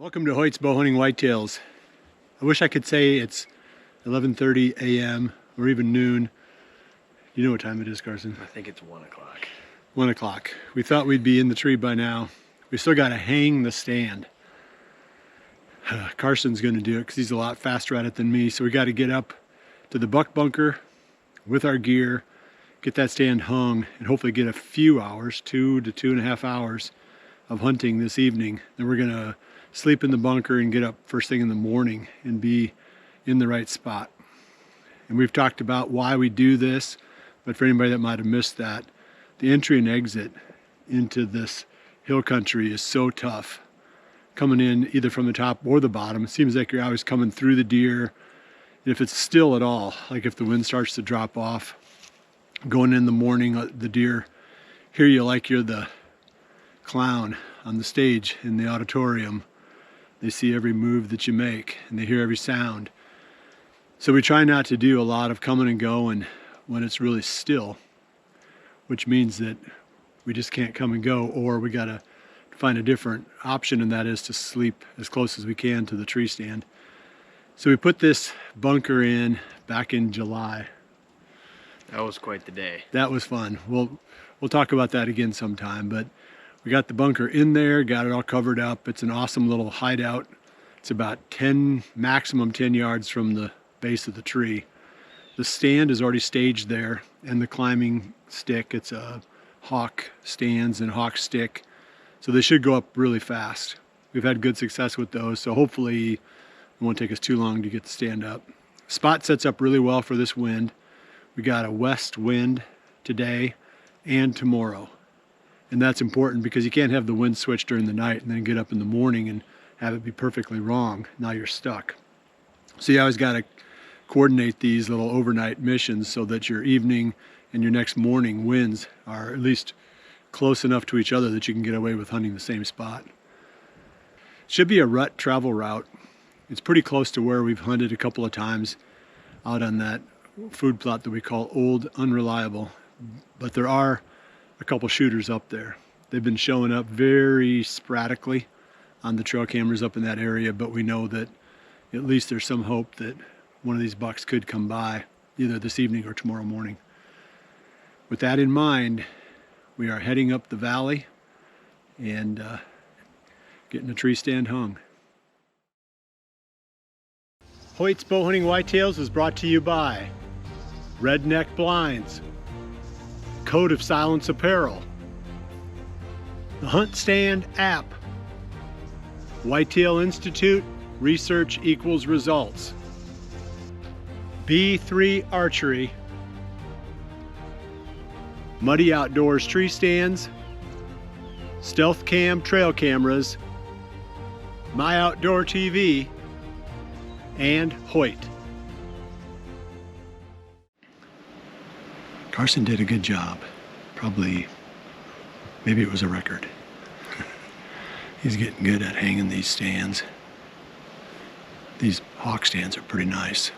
Welcome to Hoyt's Bowhunting Whitetails. I wish I could say it's 11:30 a.m. or even noon. You know what time it is, Carson? I think it's 1 o'clock. 1 o'clock. We thought we'd be in the tree by now. We still got to hang the stand. Carson's going to do it because he's a lot faster at it than me. So we got to get up to the buck bunker with our gear, get that stand hung, and hopefully get a few hours, 2 to 2.5 hours of hunting this evening. Then we're going to sleep in the bunker and get up first thing in the morning and be in the right spot. And we've talked about why we do this, but for anybody that might have missed that, the entry and exit into this hill country is so tough. Coming in either from the top or the bottom, it seems like you're always coming through the deer. And if it's still at all, like if the wind starts to drop off, going in the morning, the deer hear you like you're the clown on the stage in the auditorium. They see every move that you make and they hear every sound. So we try not to do a lot of coming and going when it's really still, which means that we just can't come and go, or we got to find a different option, and that is to sleep as close as we can to the tree stand. So we put this bunker in back in July. That was quite the day. That was fun. We'll talk about that again sometime, but we got the bunker in there, got it all covered up. It's an awesome little hideout. It's about maximum 10 yards from the base of the tree. The stand is already staged there, and the climbing stick, it's a hawk stands and hawk stick. So they should go up really fast. We've had good success with those, so hopefully it won't take us too long to get the stand up. Spot sets up really well for this wind. We got a west wind today and tomorrow. And that's important because you can't have the wind switch during the night and then get up in the morning and have it be perfectly wrong. Now you're stuck. So you always got to coordinate these little overnight missions so that your evening and your next morning winds are at least close enough to each other that you can get away with hunting the same spot. Should be a rut travel route. It's pretty close to where we've hunted a couple of times out on that food plot that we call Old Unreliable. But there are a couple shooters up there. They've been showing up very sporadically on the trail cameras up in that area, but we know that at least there's some hope that one of these bucks could come by either this evening or tomorrow morning. With that in mind, we are heading up the valley and getting a tree stand hung. Hoyt's Bowhunting Whitetails is brought to you by Redneck Blinds, Code of Silence Apparel, the Hunt Stand app, Whitetail Institute, Research Equals Results, B3 Archery, Muddy Outdoors Tree Stands, Stealth Cam Trail Cameras, My Outdoor TV, and Hoyt. Carson did a good job. Probably, maybe it was a record. He's getting good at hanging these stands. These hawk stands are pretty nice.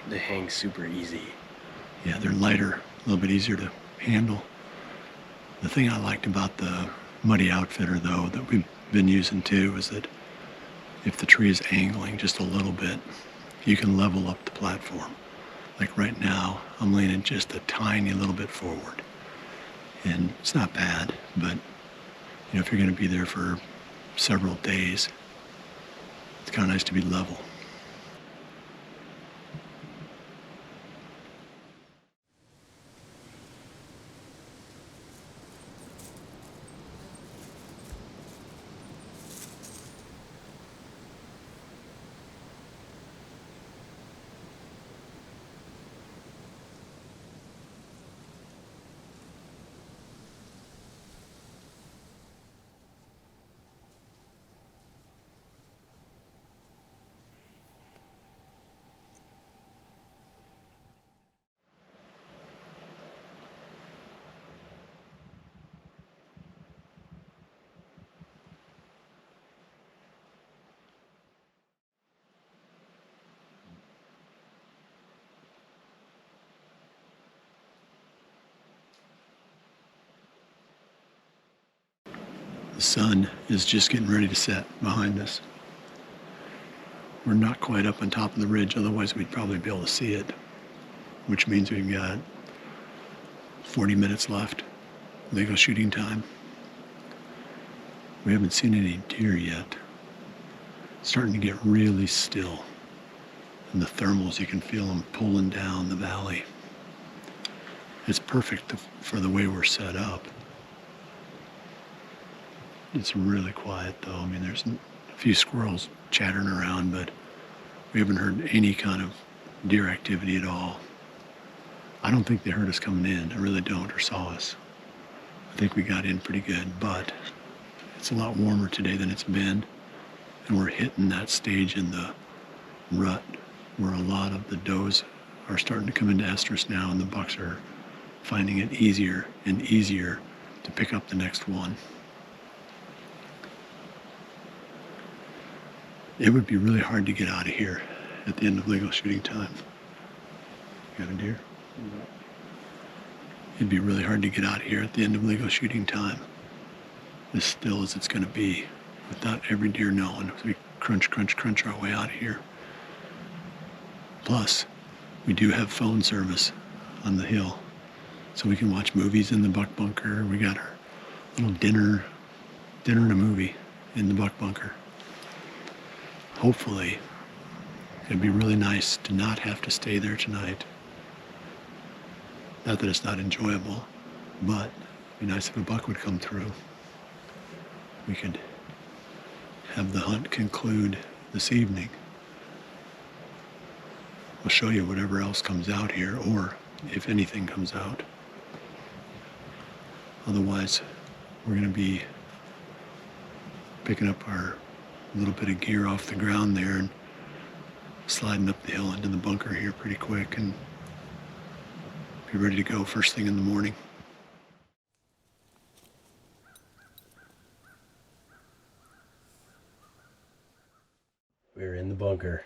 They hang super easy. Yeah, they're lighter, a little bit easier to handle. The thing I liked about the Muddy Outfitter though that we've been using too is that if the tree is angling just a little bit, you can level up the platform. Like right now, I'm leaning just a tiny little bit forward. And it's not bad, but you know, if you're gonna be there for several days, it's kind of nice to be level. The sun is just getting ready to set behind us. We're not quite up on top of the ridge, otherwise we'd probably be able to see it, which means we've got 40 minutes left, legal shooting time. We haven't seen any deer yet. It's starting to get really still. And the thermals, you can feel them pulling down the valley. It's perfect for the way we're set up. It's really quiet though. I mean, there's a few squirrels chattering around, but we haven't heard any kind of deer activity at all. I don't think they heard us coming in. I really don't, or saw us. I think we got in pretty good, but it's a lot warmer today than it's been. And we're hitting that stage in the rut where a lot of the does are starting to come into estrus now, and the bucks are finding it easier and easier to pick up the next one. It would be really hard to get out of here at the end of legal shooting time. You got a deer? Mm-hmm. It'd be really hard to get out of here at the end of legal shooting time, as still as it's going to be, without every deer knowing. So we crunch, crunch, crunch our way out of here. Plus, we do have phone service on the hill, so we can watch movies in the buck bunker. We got our little dinner and a movie in the buck bunker. Hopefully, it'd be really nice to not have to stay there tonight. Not that it's not enjoyable, but it'd be nice if a buck would come through. We could have the hunt conclude this evening. We'll show you whatever else comes out here, or if anything comes out. Otherwise, we're going to be picking up our little bit of gear off the ground there and sliding up the hill into the bunker here pretty quick and be ready to go first thing in the morning. We're in the bunker.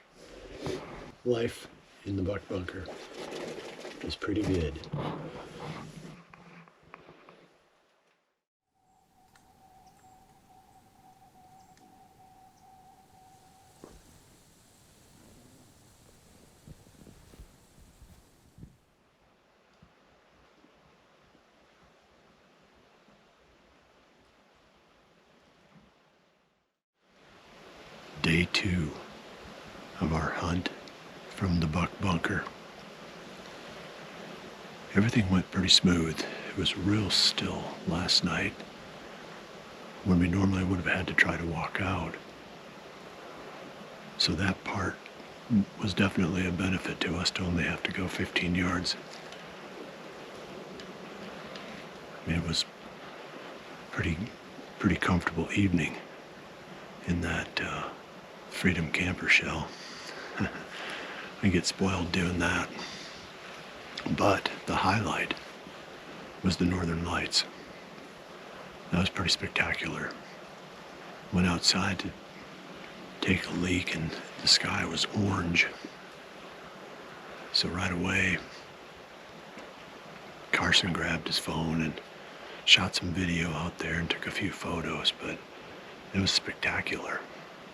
Life in the buck bunker is pretty good. Day 2 of our hunt from the buck bunker. Everything went pretty smooth. It was real still last night when we normally would have had to try to walk out. So that part was definitely a benefit to us to only have to go 15 yards. I mean, it was pretty comfortable evening in that Freedom camper shell. I get spoiled doing that. But the highlight was the northern lights. That was pretty spectacular. Went outside to take a leak and the sky was orange. So right away, Carsen grabbed his phone and shot some video out there and took a few photos, but it was spectacular.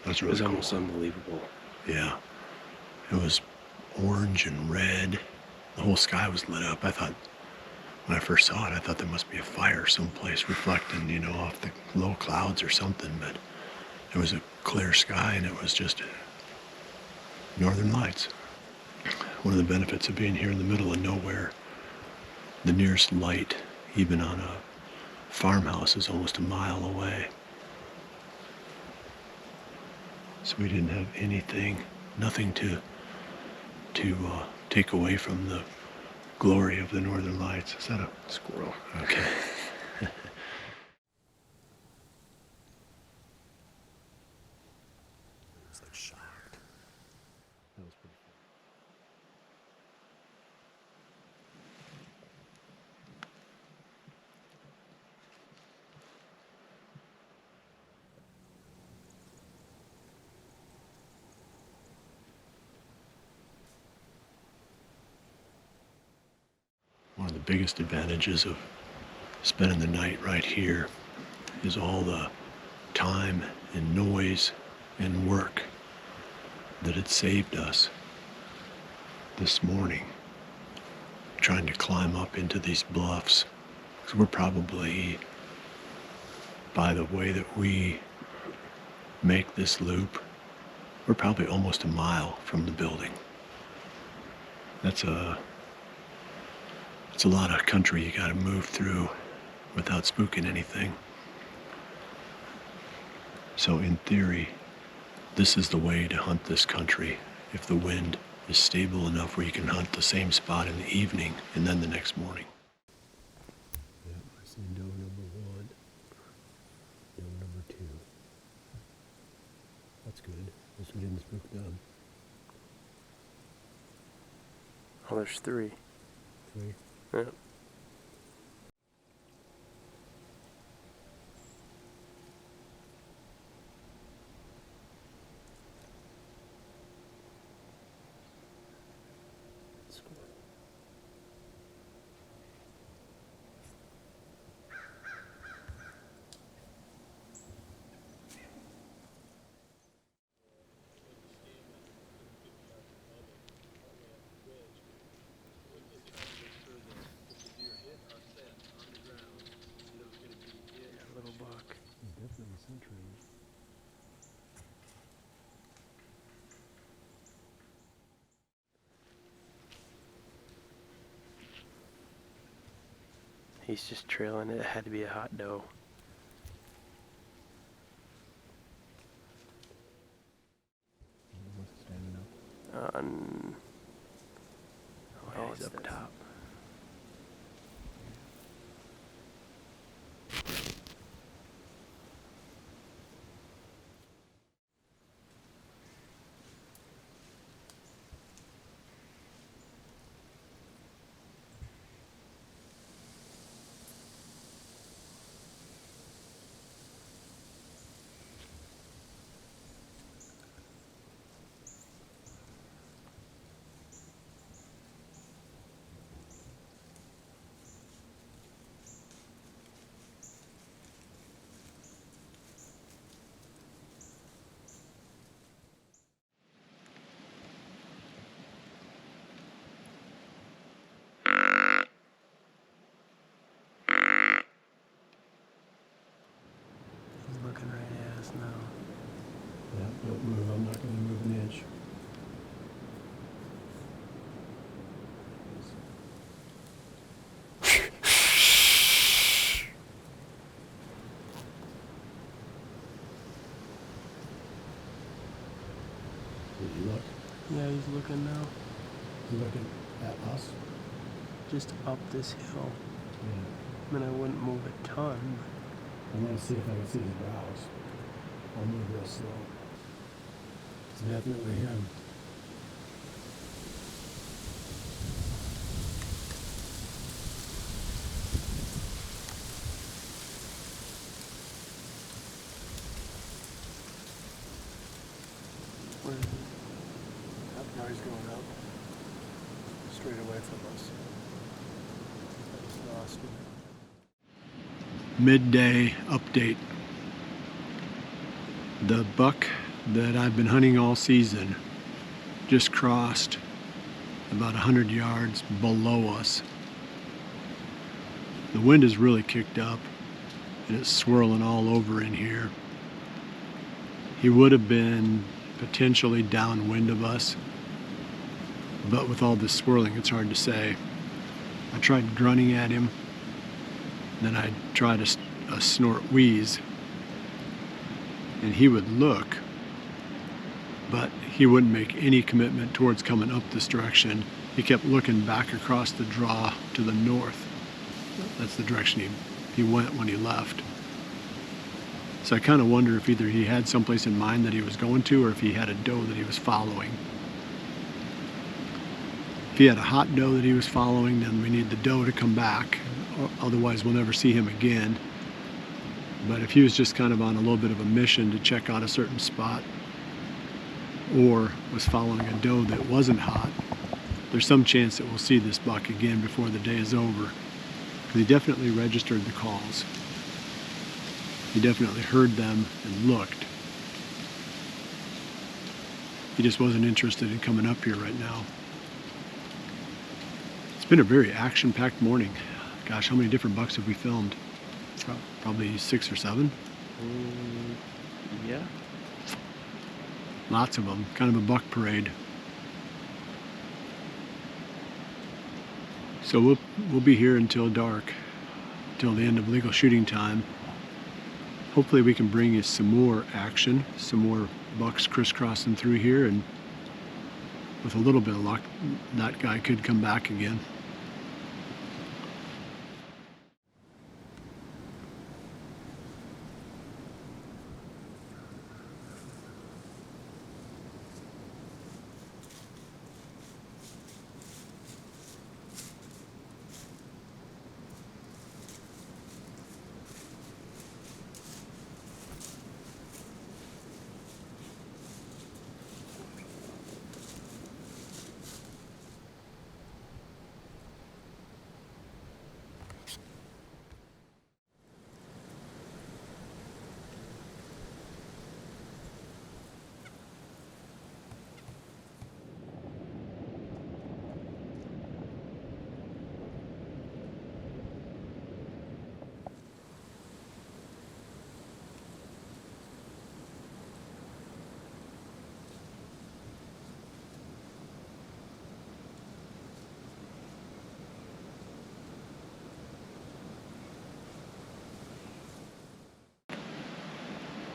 That was really cool. It was almost unbelievable. Yeah. It was orange and red. The whole sky was lit up. I thought, when I first saw it, I thought there must be a fire someplace reflecting, you know, off the low clouds or something, but it was a clear sky and it was just northern lights. One of the benefits of being here in the middle of nowhere, the nearest light, even on a farmhouse, is almost a mile away. So we didn't have anything, nothing to take away from the glory of the northern lights. Is that a Squirrel. Okay. It's like shocked. That was pretty cool. One of the biggest advantages of spending the night right here is all the time and noise and work that had saved us this morning, trying to climb up into these bluffs. Because we're probably, by the way that we make this loop, we're probably almost a mile from the building. That's a lot of country you gotta move through without spooking anything. So in theory, this is the way to hunt this country if the wind is stable enough where you can hunt the same spot in the evening and then the next morning. Yep, I see doe number 1, doe number 2. That's good. Guess we didn't spook them. Oh, there's 3. 3. Yeah. Little buck. Definitely centering. He's just trailing it. It had to be a hot doe. What's standing up? Oh, he's up top. He's looking right at us now. Yeah, don't move. I'm not going to move an inch. Did you look? Yeah, he's looking now. You looking at us? Just up this hill. Yeah. I mean, I wouldn't move a ton. I want to see if I can see his brows. I'll move real slow. It's definitely him. Where is he? Now he's going up. Straight away from us. I just lost him. Midday update. The buck that I've been hunting all season just crossed about 100 yards below us. The wind is really kicked up and it's swirling all over in here. He would have been potentially downwind of us, but with all this swirling it's hard to say. I tried grunting at him, then I tried a snort wheeze, and he would look, but he wouldn't make any commitment towards coming up this direction. He kept looking back across the draw to the north. That's the direction he went when he left. So I kind of wonder if either he had someplace in mind that he was going to, or if he had a doe that he was following. If he had a hot doe that he was following, then we need the doe to come back. Otherwise we'll never see him again. But if he was just kind of on a little bit of a mission to check out a certain spot, or was following a doe that wasn't hot, there's some chance that we'll see this buck again before the day is over. Because he definitely registered the calls. He definitely heard them and looked. he just wasn't interested in coming up here right now. It's been a very action-packed morning. Gosh, how many different bucks have we filmed? Probably 6 or 7. Yeah. Lots of them. Kind of a buck parade. So we'll be here until dark, till the end of legal shooting time. Hopefully we can bring you some more action, some more bucks crisscrossing through here, and with a little bit of luck, that guy could come back again.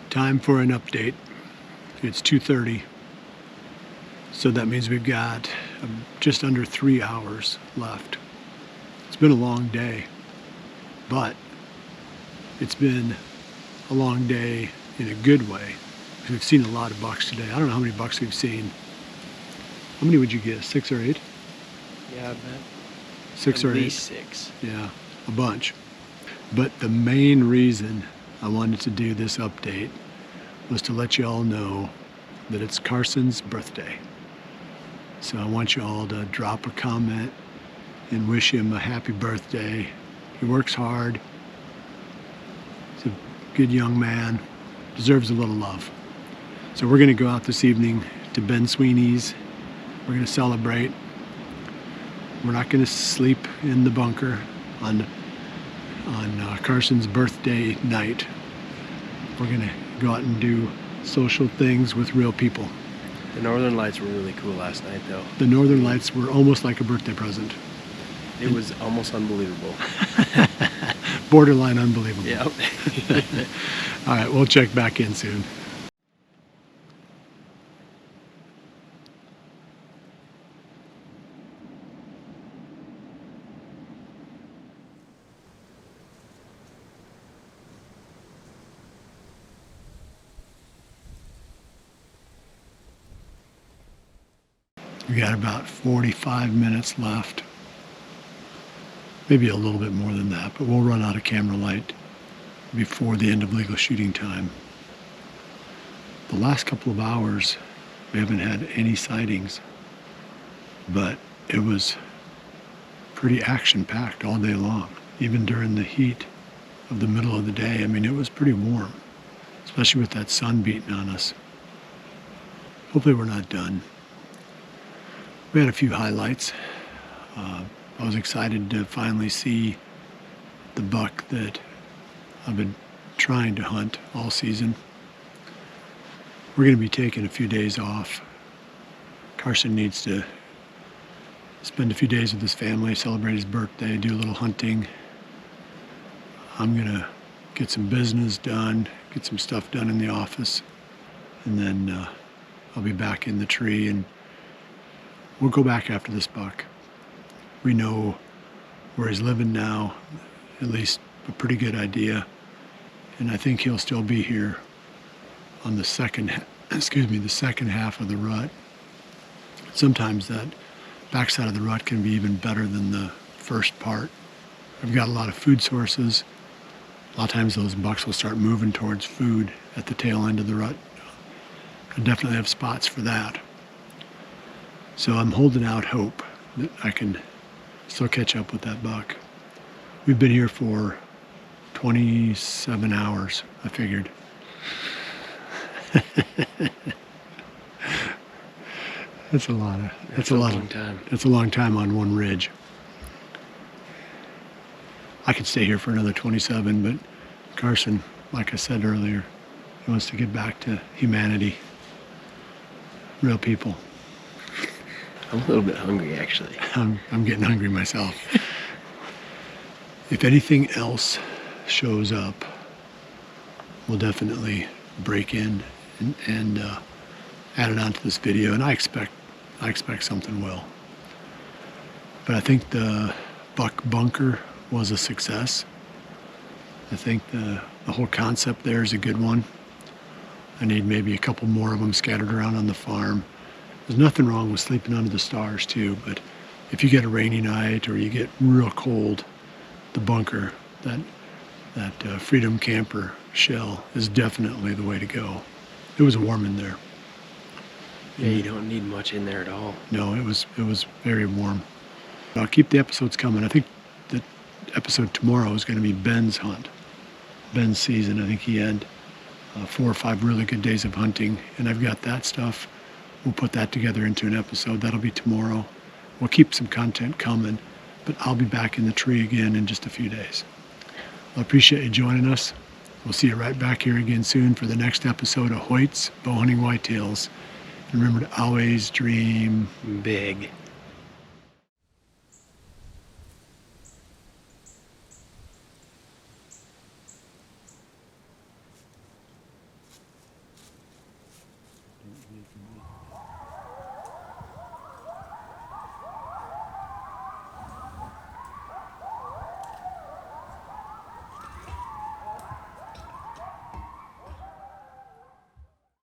Time for an update. It's 2:30, so that means we've got just under 3 hours left. It's been a long day, but it's been a long day in a good way. We've seen a lot of bucks today. I don't know how many bucks we've seen. How many would you guess? 6 or 8? Yeah, I bet. 6 or 8? At least 6. Yeah, a bunch. But the main reason I wanted to do this update was to let you all know that it's Carsen's birthday. So I want you all to drop a comment and wish him a happy birthday. He works hard. He's a good young man, deserves a little love. So we're gonna go out this evening to Ben Sweeney's. We're gonna celebrate. We're not gonna sleep in the bunker on Carsen's birthday night. We're gonna go out and do social things with real people. The northern lights were really cool last night, though. The northern lights were almost like a birthday present. It was almost unbelievable. Borderline unbelievable. Yep. All right, we'll check back in soon. We got about 45 minutes left. Maybe a little bit more than that, but we'll run out of camera light before the end of legal shooting time. The last couple of hours, we haven't had any sightings, but it was pretty action-packed all day long, even during the heat of the middle of the day. I mean, it was pretty warm, especially with that sun beating on us. Hopefully we're not done. We had a few highlights. I was excited to finally see the buck that I've been trying to hunt all season. We're going to be taking a few days off. Carsen needs to spend a few days with his family, celebrate his birthday, do a little hunting. I'm going to get some business done, get some stuff done in the office, and then I'll be back in the tree, and we'll go back after this buck. We know where he's living now, at least a pretty good idea, and I think he'll still be here on the second half of the rut. Sometimes that backside of the rut can be even better than the first part. I've got a lot of food sources. A lot of times those bucks will start moving towards food at the tail end of the rut. I definitely have spots for that. So I'm holding out hope that I can still catch up with that buck. We've been here for 27 hours, I figured. That's a lot of. That's a a lot long of time. That's a long time on one ridge. I could stay here for another 27, but Carson, like I said earlier, he wants to get back to humanity, real people. I'm a little bit hungry, actually. I'm getting hungry myself. If anything else shows up, we'll definitely break in and add it onto this video, and I expect something will. But I think the buck bunker was a success. I think the whole concept there is a good one. I need maybe a couple more of them scattered around on the farm. There's nothing wrong with sleeping under the stars too, but if you get a rainy night or you get real cold, the bunker, that Freedom Camper shell is definitely the way to go. It was warm in there. Yeah, you don't need much in there at all. No, it was very warm. I'll keep the episodes coming. I think the episode tomorrow is going to be Ben's hunt, Ben's season. I think he had 4 or 5 really good days of hunting, and I've got that stuff. We'll put that together into an episode. That'll be tomorrow. We'll keep some content coming, but I'll be back in the tree again in just a few days. I appreciate you joining us. We'll see you right back here again soon for the next episode of Hoyt's Bowhunting Whitetails. And remember to always dream Big.